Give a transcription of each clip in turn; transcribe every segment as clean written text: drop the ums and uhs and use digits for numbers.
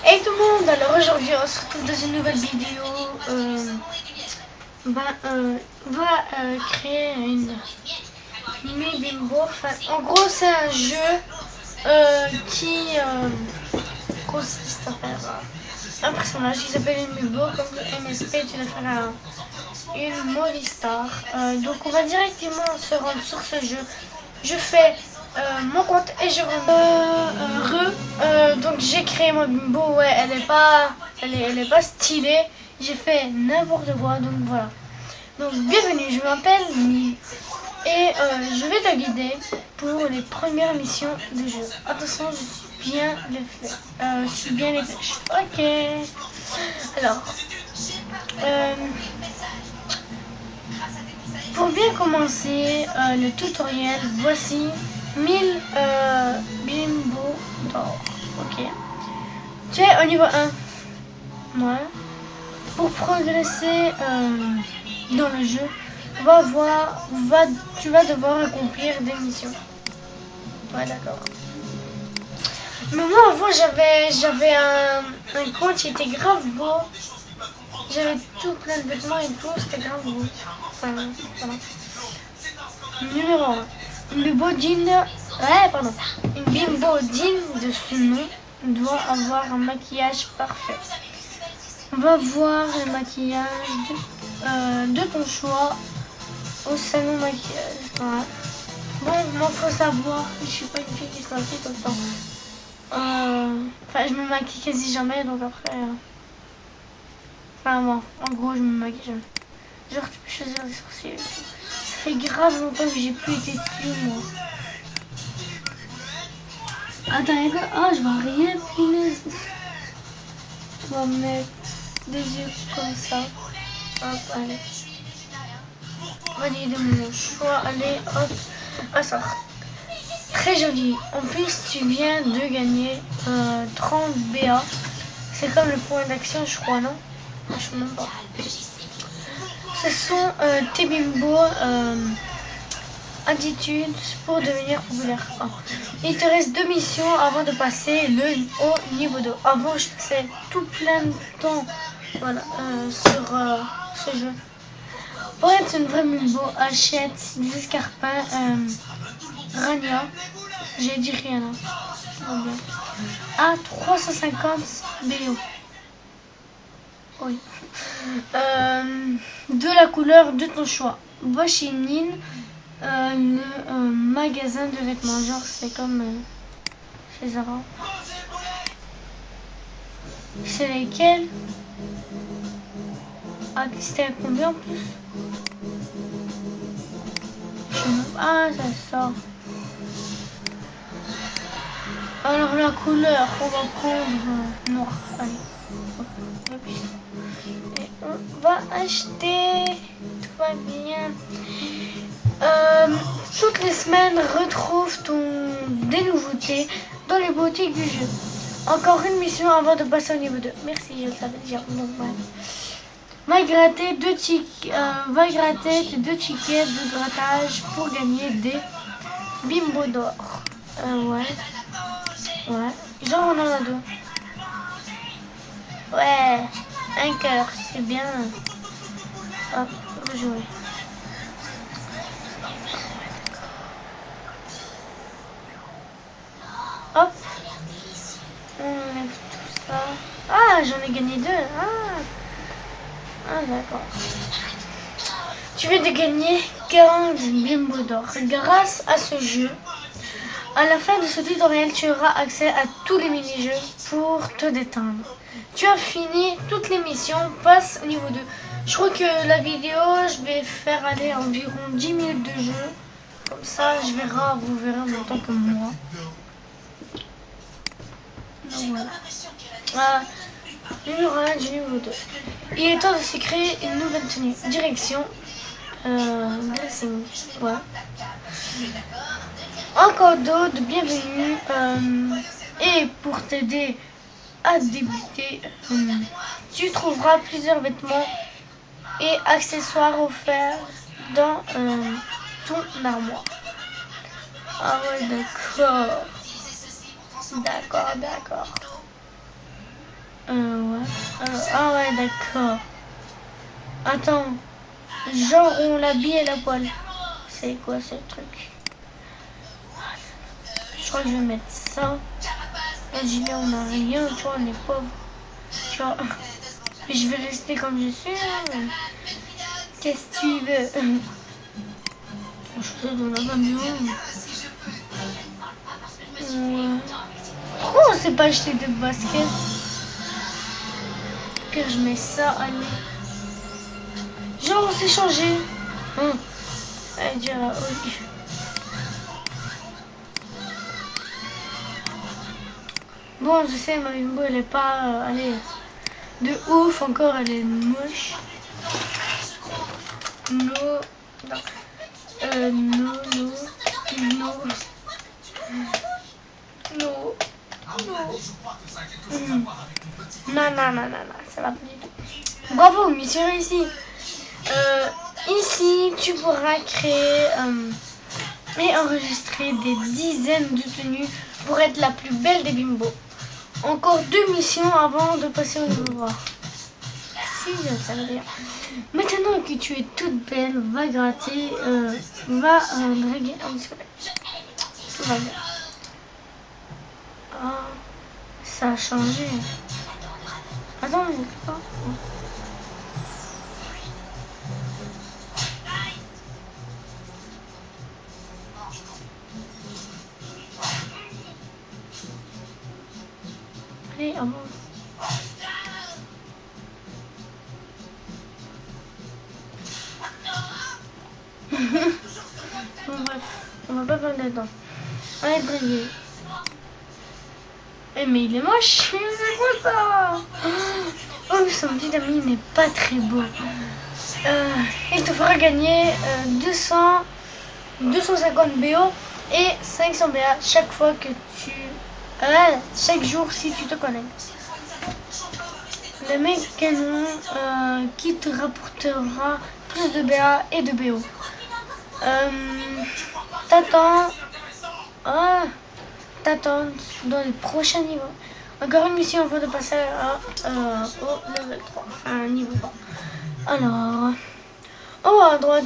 Hey tout le monde, alors aujourd'hui on se retrouve dans une nouvelle vidéo. On va créer une Mi Bimbo. Enfin, en gros c'est un jeu qui consiste à faire un personnage qui s'appelle une Bimbo. Comme le MSP, tu dois faire une movie star. Donc on va directement se rendre sur ce jeu. Je fais mon compte et je rentre. Donc j'ai créé ma Bimbo. Ouais, elle est pas stylée. J'ai fait n'importe quoi. Donc voilà. Donc bienvenue, je m'appelle Mi et je vais te guider pour les premières missions du jeu. Attention, je suis bien les flèches. Ok. Alors. Pour bien commencer le tutoriel, voici 1000 Bimbo d'or. Ok. Tu es au niveau 1. Ouais. Pour progresser dans le jeu, tu vas devoir accomplir des missions. Ouais, d'accord. Mais moi avant j'avais un compte qui était grave beau. J'avais tout plein de vêtements et tout, c'était grave beau. Enfin, voilà. Numéro 1. Une bimbo digne. Ouais, pardon. Une bimbo digne de ce nom doit avoir un maquillage parfait. On va voir le maquillage de ton choix au salon maquillage. Ouais. Bon, moi faut savoir que je suis pas une fille qui se maquille tout le temps. Enfin, je me maquille quasi jamais, donc après. Enfin, bon, en gros, je me maquille jamais. Genre, tu peux choisir des sorciers. Ça fait grave longtemps que j'ai plus été dessus, moi. Attends, y'a quoi? Oh, je vois rien, punaise. On va mettre des yeux comme ça. Hop, allez. Valider mon choix, allez, hop. Ah, ça. Très joli. En plus, tu viens de gagner 30 BA. C'est comme le point d'action, je crois, non? Je sais même pas. Ce sont tes Bimbo attitudes pour devenir populaire. Oh. Il te reste 2 missions avant de passer au niveau 2. Avant, je passais tout plein de temps voilà, sur ce jeu. Pour être une vraie Bimbo, achète des escarpins Rania. J'ai dit rien. Hein. À 350 BO. Oui. De la couleur de ton choix. Va chez Nin, le magasin de vêtements. Genre, c'est comme chez Zara. C'est lesquels? Ah, c'était à combien en plus? Ah, ça sort. Alors, la couleur, on va prendre noir. Allez. Et on va acheter. Tout va bien. Toutes les semaines, retrouve des nouveautés dans les boutiques du jeu. Encore une mission avant de passer au niveau 2. Merci, je le savais déjà. Va gratter tes 2 tickets de grattage pour gagner des Bimbo d'or. Ouais. Genre on en a 2. Ouais. Un cœur, c'est bien. Hop, rejouer. Hop. On enlève tout ça. Ah, j'en ai gagné 2. Ah, d'accord. Tu viens de gagner 40 Bimbo d'or. Grâce à ce jeu, à la fin de ce tutoriel, tu auras accès à tous les mini-jeux pour te détendre. Tu as fini toutes les missions, passe au niveau 2. Je crois que la vidéo, je vais faire aller environ 10 minutes de jeu. Comme ça, vous verrez en même temps que moi. Donc voilà. Numéro 1 du niveau 2. Il est temps de se créer une nouvelle tenue. Direction. Dressing. Ouais. Un cadeau de bienvenue. Et pour t'aider à débuter, tu trouveras plusieurs vêtements et accessoires offerts dans ton armoire. Ah ouais, d'accord. D'accord. Ah ouais, d'accord. Attends. Genre, on l'habille à la poêle. C'est quoi ce truc? Je crois que je vais mettre ça. Là, Julien, on n'a rien, tu vois, on est pauvre. Tu vois. Mais je vais rester comme je suis. Hein. Qu'est-ce que tu veux? Je suis dans la camion. Pourquoi on s'est pas acheté de basket? Pire, je mets ça, allez. Genre, on s'est changé. Allez, déjà, oui. Bon, je sais, ma bimbo, elle est pas, allez, de ouf encore, elle est moche. Non, non, ça va pas du tout. Bravo, mission réussie. Ici, tu pourras créer et enregistrer des dizaines de tenues pour être la plus belle des bimbos. Encore 2 missions avant de passer au niveau 3. Si, ça veut dire. Maintenant que tu es toute belle, va gratter, va draguer un squelette. Tout va bien. Ah, ça a changé. Attends, mais pas. Allez, à bon. Bon, bref, on va pas faire dedans. Allez, draguer. Eh, mais il est moche, c'est quoi ça? Oh, son petit ami n'est pas très beau. Il te fera gagner 250 BO et 500 BA chaque fois que tu... chaque jour si tu te connectes. Le mécanon qui te rapportera plus de BA et de BO. T'attends dans les prochains niveaux. Encore une mission avant de passer au level 3, enfin niveau 3. Alors, en haut à droite,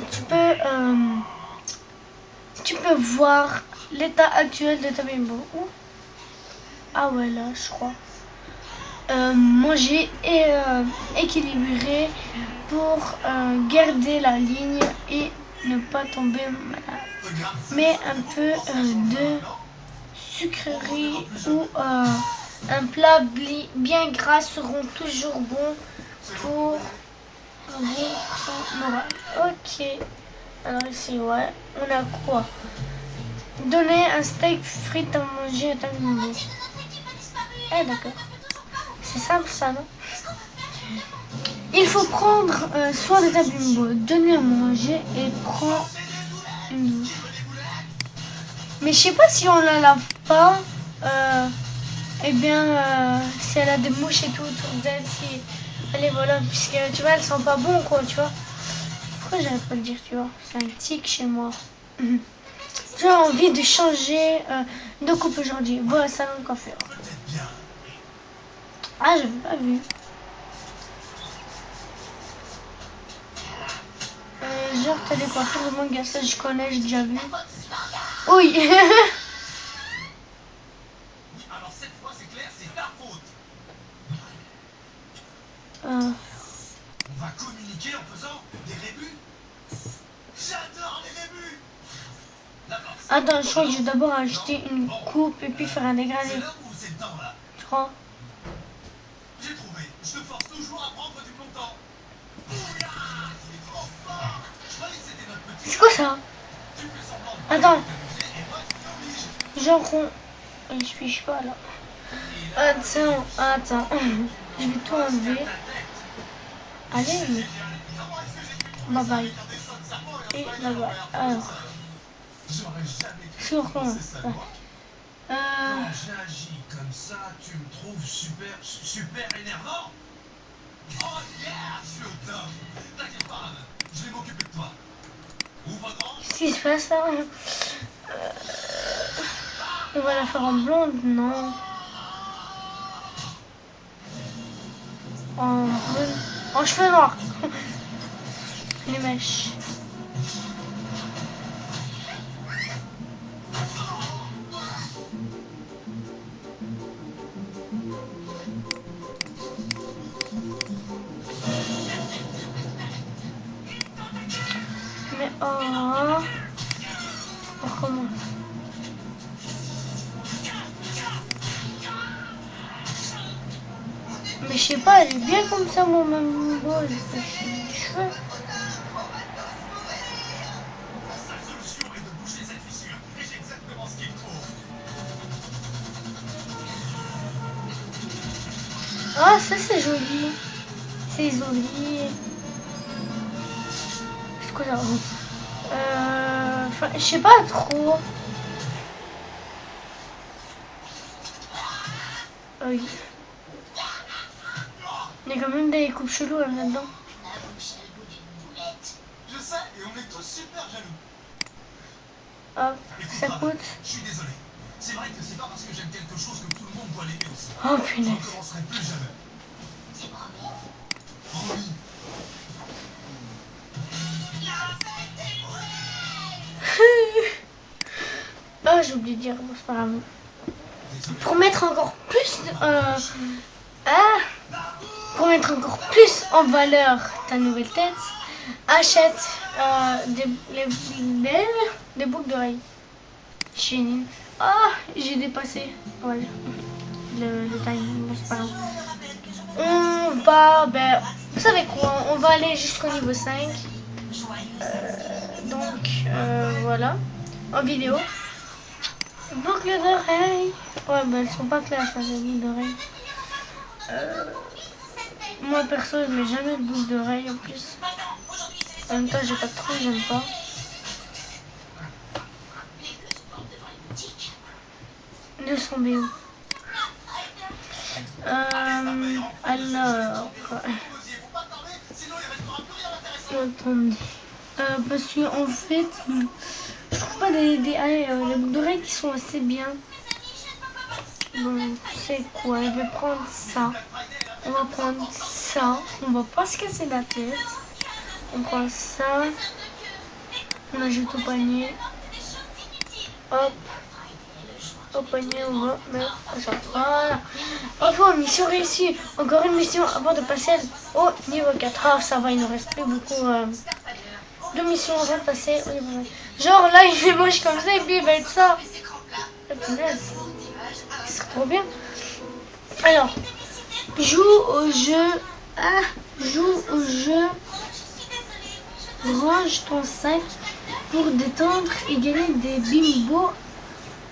tu peux voir l'état actuel de ta bimbo. Ah ouais, là, je crois. Manger et équilibrer pour garder la ligne et ne pas tomber malade. Mais un peu de sucrerie ou un plat bien gras seront toujours bons pour son moral. Ok. Alors ici, ouais. On a quoi? Donner un steak frites à manger à ta bimbo. Eh d'accord. C'est simple ça, non? Il faut prendre soin de ta bimbo. Donner à manger et prendre une douche. Mais je sais pas si on la lave pas. Eh bien, si elle a des mouches et tout autour d'elle, si elle est voilà, puisque tu vois, elles sont pas bon quoi, tu vois. Pourquoi j'arrive pas à le dire, tu vois? C'est un tic chez moi. J'ai envie de changer de coupe aujourd'hui. Voilà, salon de coiffure. Ah, j'avais pas vu. Genre, t'as des coiffures de manga, ça je connais, j'ai déjà vu. Oui. Alors cette fois c'est clair, c'est ta faute. On va communiquer en faisant des rébus. J'adore les rébus. Attends, je crois que je vais d'abord acheter une coupe et puis faire un dégradé. C'est là où c'est le temps là. Je crois. J'ai trouvé. Je te force toujours à prendre du bon temps. Oula, c'est trop fort. Je croyais que c'était notre petit. C'est quoi ça? Tu fais semblant de Attends. et moi tu t'obliges. Genre je suis pas là. Attends. Je vais tout enlever. Allez. Bye bye. Et bye bye. Alors. Sur quoi? Quand j'agis comme ça, tu me trouves super énervant? Oh yeah, je suis au top. T'inquiète pas, je vais m'occuper de toi. Ouvre grand. Qu'est-ce qui se passe là? On va la faire en blonde, non? en brune, en cheveux noirs. Les mèches. Mais oh, on recommence. Mais je sais pas, elle est bien comme ça, mon même beau, les cheveux. Sa solution est de boucher cette fissure, et j'ai exactement ce qu'il faut. Ah, ça c'est joli. C'est joli. C'est quoi ça? Enfin, je sais pas trop. Oui. Il y a quand même des coupes cheloues là-dedans. Je sais, et on est tous super jaloux. Hop, Écoute, ça papa, coûte. je suis désolé. C'est vrai que c'est pas parce que j'aime quelque chose que tout le monde doit l'aimer aussi. Oh Je punaise. ne recommencerai plus jamais. C'est promis. Promis. Ah, j'ai oublié de dire, bon, c'est pas grave. Désolé. Pour mettre encore plus, pour mettre encore plus en valeur ta nouvelle tête, achète des boucles d'oreilles. Chenille. Ah, j'ai dépassé. Voilà. Le time, bon, c'est pas grave. On va, vous savez quoi, on va aller jusqu'au niveau 5. Voilà, en vidéo. Boucle d'oreille. Ouais, elles sont pas claires, ça, les boucles d'oreille. Moi, perso, je mets jamais de boucle d'oreille en plus. En même temps, j'ai pas trop, j'aime pas. Nous sont bien. Alors. Attendez. Parce que en fait, je trouve pas les boucles d'oreilles qui sont assez bien. Donc, c'est quoi? Je vais prendre ça. On va prendre ça. On va pas se casser la tête. On prend ça. On ajoute au panier. Hop. Au panier, on va mettre ça. Voilà. Bravo, mission réussie. Encore une mission avant de passer au niveau 4. Ah, ça va, il nous reste plus beaucoup de missions avant de passer au niveau 4. Genre là, il est moche comme ça et puis il va être ça. La punaise. C'est trop bien. Alors, joue au jeu. Ah, joue au jeu. Range ton sac pour détendre et gagner des bimbo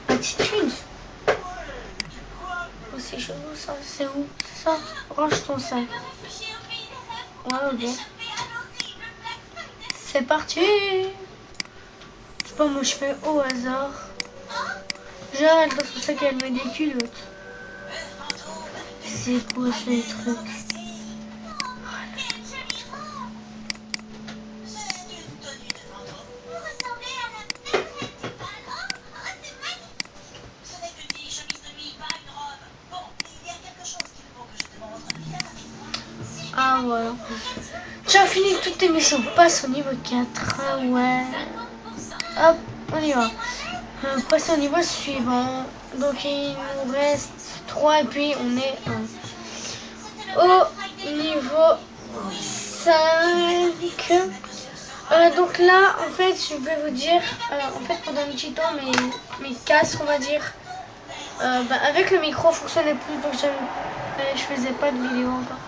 attitude. Oh, c'est chelou ça. C'est où? C'est ça. Range ton sac. Ouais, ok. C'est parti. Je sais pas, moi je fais au hasard. Genre, elle dans son sac, elle met des culottes. C'est quoi ces trucs? Ah voilà. Tu as fini toutes tes missions. Passe au niveau 4. Ah ouais. Hop, on y va. Passe au niveau suivant. Donc il nous reste 3 et puis on est au niveau 5. Donc là, en fait, je vais vous dire, en fait, pendant un petit temps, mes casques, on va dire, avec le micro, fonctionnait plus, donc je faisais pas de vidéo encore.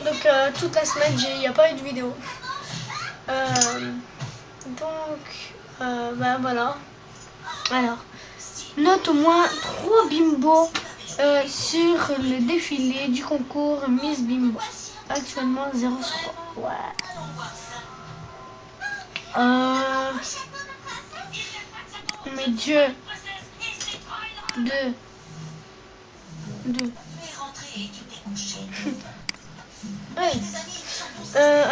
Donc toute la semaine, il n'y a pas eu de vidéo. Voilà. Alors, note au moins 3 bimbos sur le défilé du concours Miss Bimbo. Actuellement 0 sur 3. Ouais. Mais Dieu. 2. Ouais.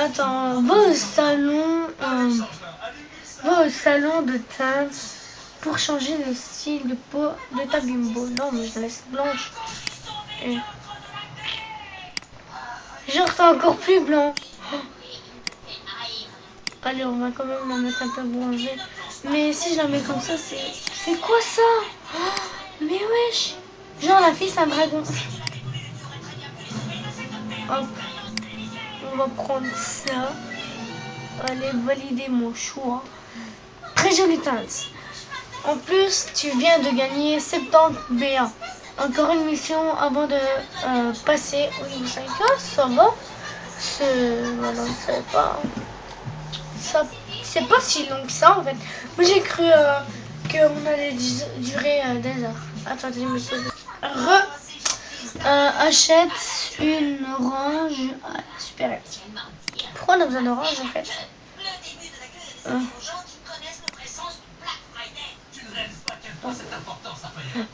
Attends, va au salon de teinte pour changer le style de peau de ta bimbo. Non, mais je la laisse blanche. Et... Genre, t'es encore plus blanc. Allez, on va quand même la mettre un peu bronzée. Mais si je la mets comme ça, c'est quoi ça? Mais wesh. Genre, la fille, c'est un dragon. Hop. On va prendre ça. Allez, valider mon choix. Très jolie teinte. En plus, tu viens de gagner 70 BA. Encore une mission avant de passer au niveau 5. Ah, ça va. Voilà, c'est pas si long que ça en fait. Moi j'ai cru qu'on allait durer des heures. Attendez, je me pose. Achète une orange. Ah, super. Pourquoi on a besoin d'orange en fait?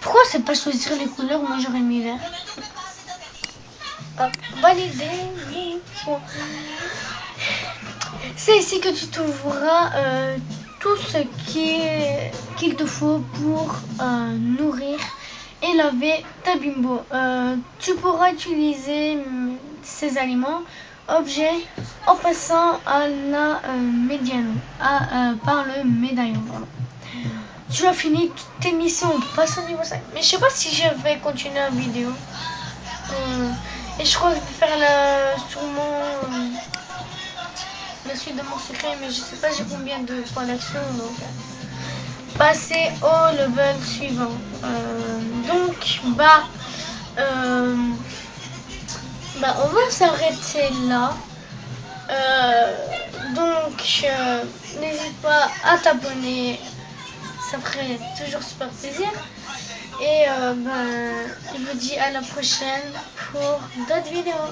Pourquoi c'est pas choisir les couleurs? Moi j'aurais mis vert. Hop, valider. C'est ici que tu trouveras tout ce qu'il te faut pour nourrir et laver ta bimbo. Tu pourras utiliser ces aliments objets en passant à la médiane, par le médaillon. Pardon. Tu as fini toutes tes missions, on passe au niveau 5. Mais je sais pas si je vais continuer la vidéo. Et je crois que je vais faire sûrement la suite de mon secret, mais je sais pas j'ai combien de points d'action. Donc passer au level suivant. On va s'arrêter là. N'hésite pas à t'abonner, ça ferait toujours super plaisir. Et je vous dis à la prochaine pour d'autres vidéos.